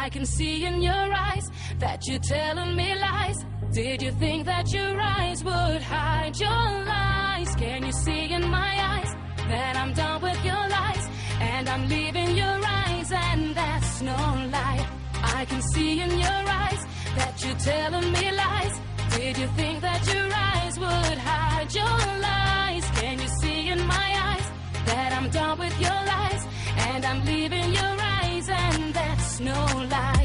I can see in your eyes that you're telling me lies. Did you think that your eyes would hide your lies? Can you see in my eyes that I'm done with your lies, and I'm leaving your eyes, and that's no lie. I can see in your eyes that you're telling me lies. Did you think that your eyes would hide your lies? Can you see in my eyes that I'm done with your lies, and I'm leaving your eyes, and that's no lie.